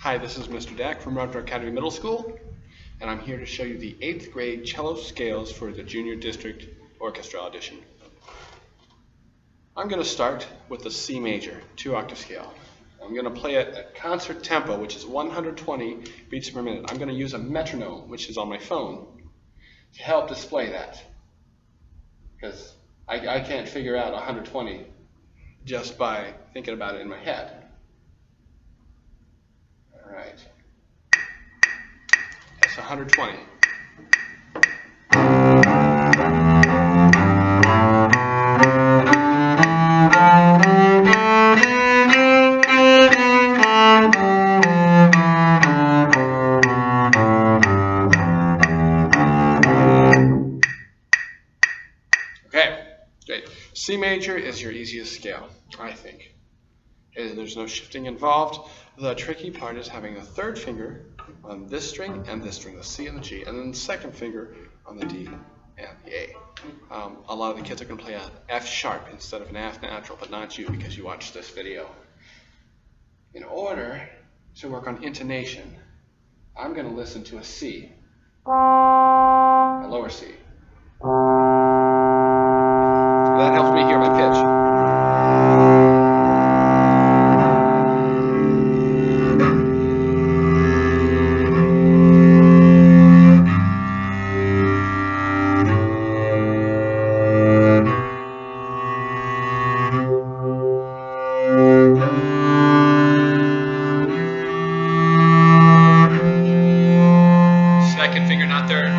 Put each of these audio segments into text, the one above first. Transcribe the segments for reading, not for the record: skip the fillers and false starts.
Hi, this is Mr. Dack from Round Academy Middle School, and I'm here to show you the 8th grade cello scales for the Junior District Orchestra audition. I'm going to start with the C major 2-octave scale. I'm going to play it at concert tempo, which is 120 beats per minute. I'm going to use a metronome, which is on my phone, to help display that, because I can't figure out 120 just by thinking about it in my head. All right, that's 120. Okay, great. C major is your easiest scale, I think. There's no shifting involved. The tricky part is having the third finger on this string and this string, the C and the G, and then the second finger on the D and the A. A lot of the kids are going to play an F sharp instead of an F natural, but not you because you watched this video. In order to work on intonation, I'm going to listen to a C, a lower C. That helps me hear my pitch. Second finger, not third.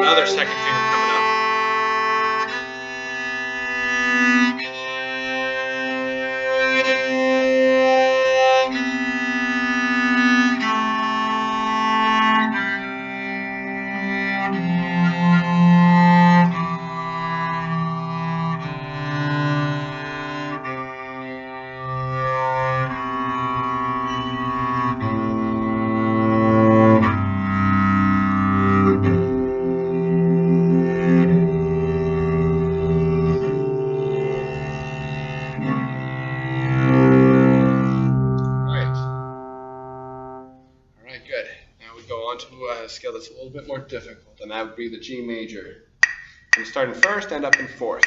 Another second finger coming up. Good. Now we go on to a scale that's a little bit more difficult, and that would be the G major. I'm starting first, end up in fourth.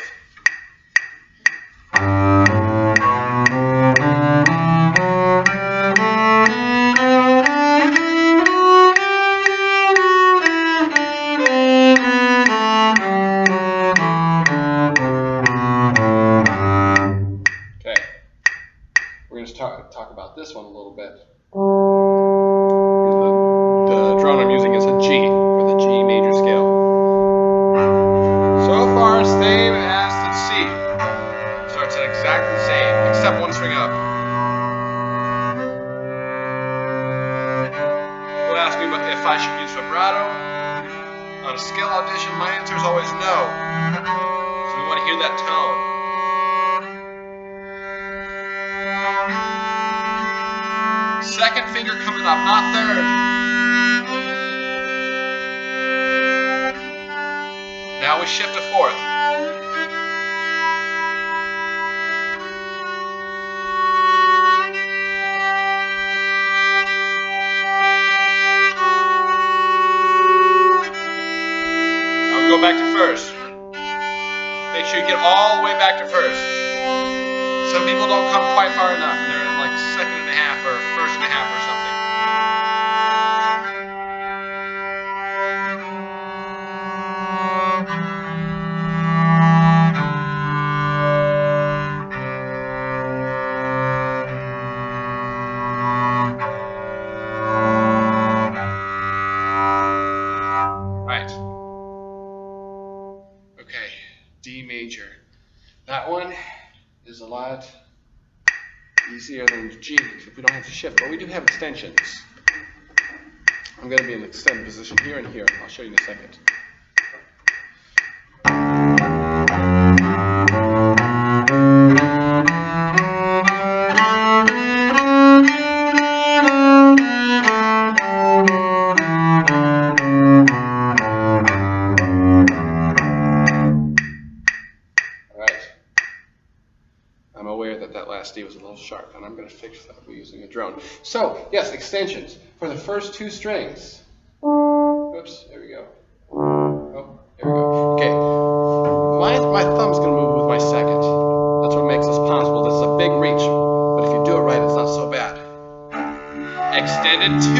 Okay. We're going to talk about this one a little bit. The drone I'm using is a G for the G major scale. So far, same as the C. Starts at exactly the same, except one string up. People ask me if I should use vibrato on a scale audition. My answer is always no. So we want to hear that tone. Second finger coming up, not third. Now we shift to fourth. Now we go back to first. Make sure you get all the way back to first. Some people don't come quite far enough, and they're in like second and a half or first and a half or something. Right. Okay, D major. That one is a lot easier than G if we don't have to shift, but we do have extensions. I'm going to be in an extended position here and here. I'll show you in a second. last D was a little sharp, and I'm going to to fix that by using a drone. So, yes, extensions. For the first two strings. Oops, there we go. Oh, there we go. Okay. My thumb's going to move with my second. That's what makes this possible. This is a big reach, but if you do it right, it's not so bad. Extended 2.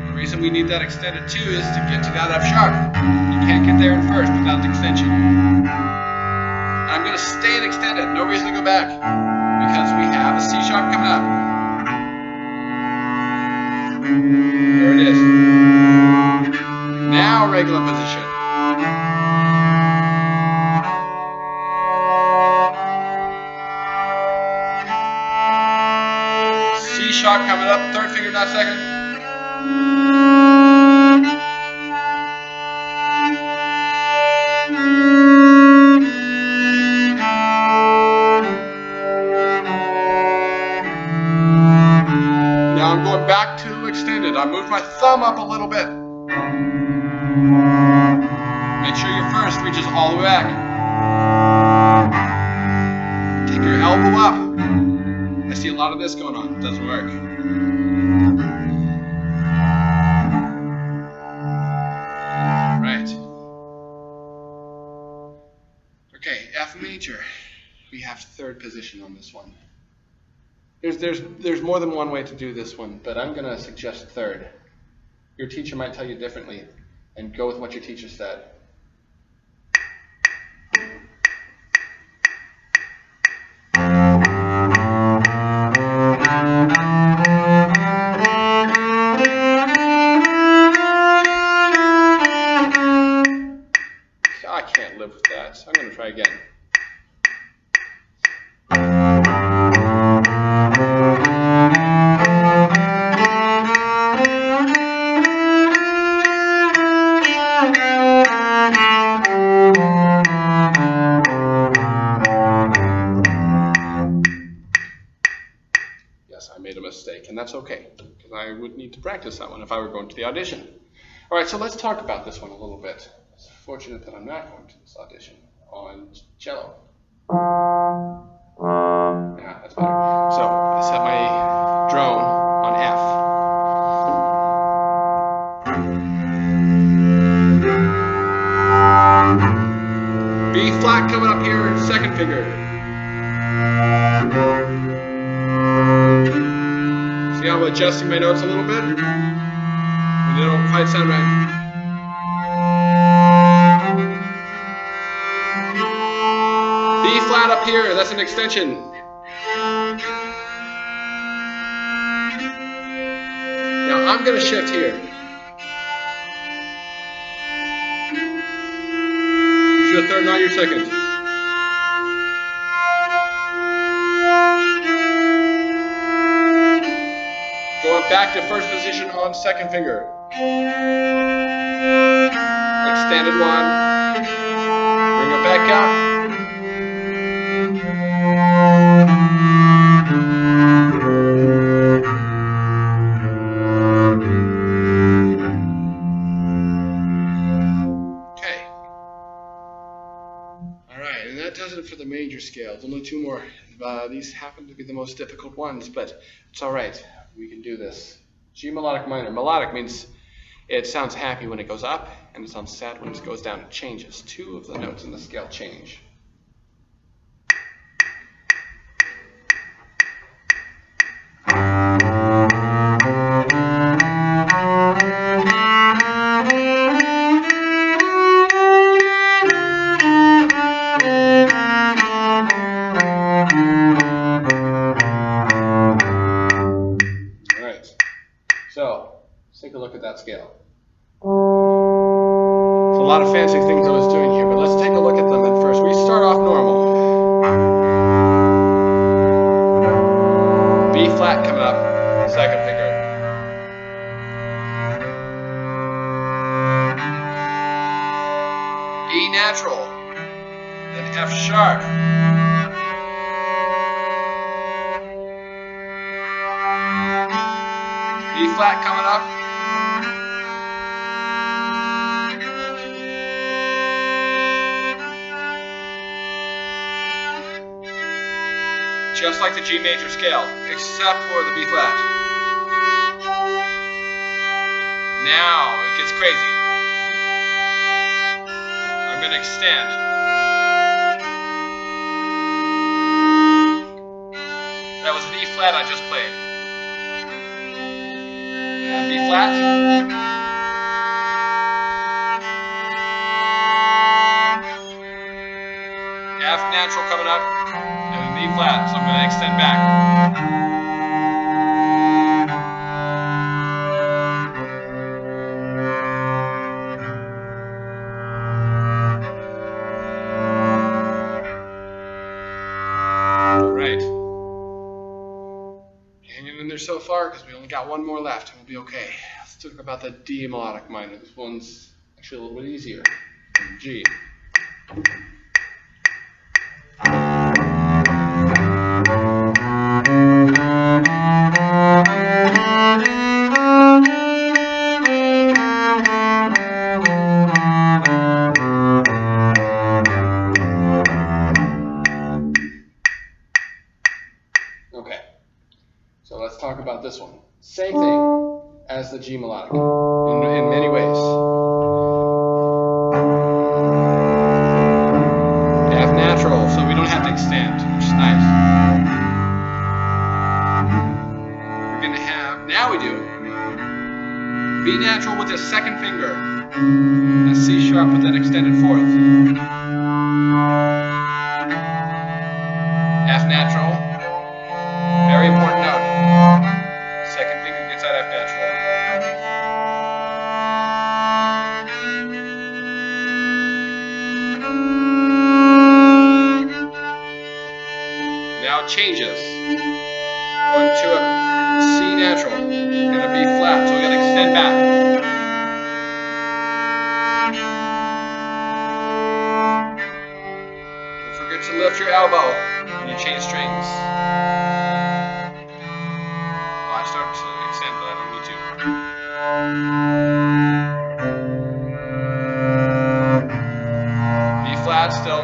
The reason we need that extended 2 is to get to that F sharp. You can't get there in first without the extension. I'm going to stay in extended, no reason to go back, because we have a C sharp coming up. There it is. Now regular position. C sharp coming up, third finger, not second. Now I'm going back to extended. I moved my thumb up a little bit. Make sure your first reaches all the way back. Take your elbow up. I see a lot of this going on. It doesn't work. Right. Okay, F major. We have third position on this one. There's more than one way to do this one, but I'm going to suggest third. Your teacher might tell you differently, and go with what your teacher said. I can't live with that, so I'm going to try again. Yes, I made a mistake, and that's okay, because I would need to practice that one if I were going to the audition. All right, so let's talk about this one a little bit. It's fortunate that I'm not going to this audition on cello. Yeah, that's better. So I set my drone on F. B flat coming up here, second finger. See how I'm adjusting my notes a little bit? When they don't quite sound right. B flat up here, that's an extension. Now I'm going to shift here. Use your third, not your second. Going back to first position on second finger. Extended 1. Bring it back up. And that does it for the major scales. Only 2 more. These happen to be the most difficult ones, but it's all right. We can do this. G melodic minor. Melodic means it sounds happy when it goes up, and it sounds sad when it goes down. It changes. 2 of the notes in the scale change. So, let's take a look at that scale. There's a lot of fancy things I was doing here, but let's take a look at them at first. We start off normal. B flat coming up, second finger. E natural, then F sharp. E flat coming up. just like the G major scale, except for the B flat. Now it gets crazy. I'm going to extend. That was an E flat I just played. And B flat. F natural coming up, and an E flat, so I'm going to extend back. Alright. Hanging in there so far because we only got one more left and we'll be okay. Let's talk about the D melodic minor. This one's actually a little bit easier than G. Okay, so let's talk about this one. Same thing as the G melodic in many ways. F natural, so we don't have to extend, which is nice. We're going to have, now we do, B natural with the second finger, and C sharp with that extended fourth. F natural, very important note. Second finger gets that F natural. Now it changes. Going to a C natural and a B flat, so we got to extend back. Don't forget to lift your elbow when you change strings. Well, I start to extend, but I don't need to. B flat still.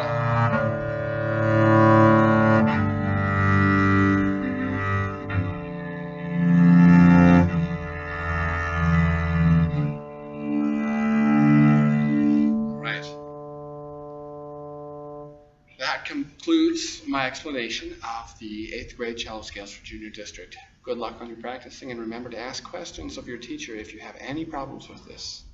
That concludes my explanation of the 8th grade cello scales for junior district. Good luck on your practicing, and remember to ask questions of your teacher if you have any problems with this.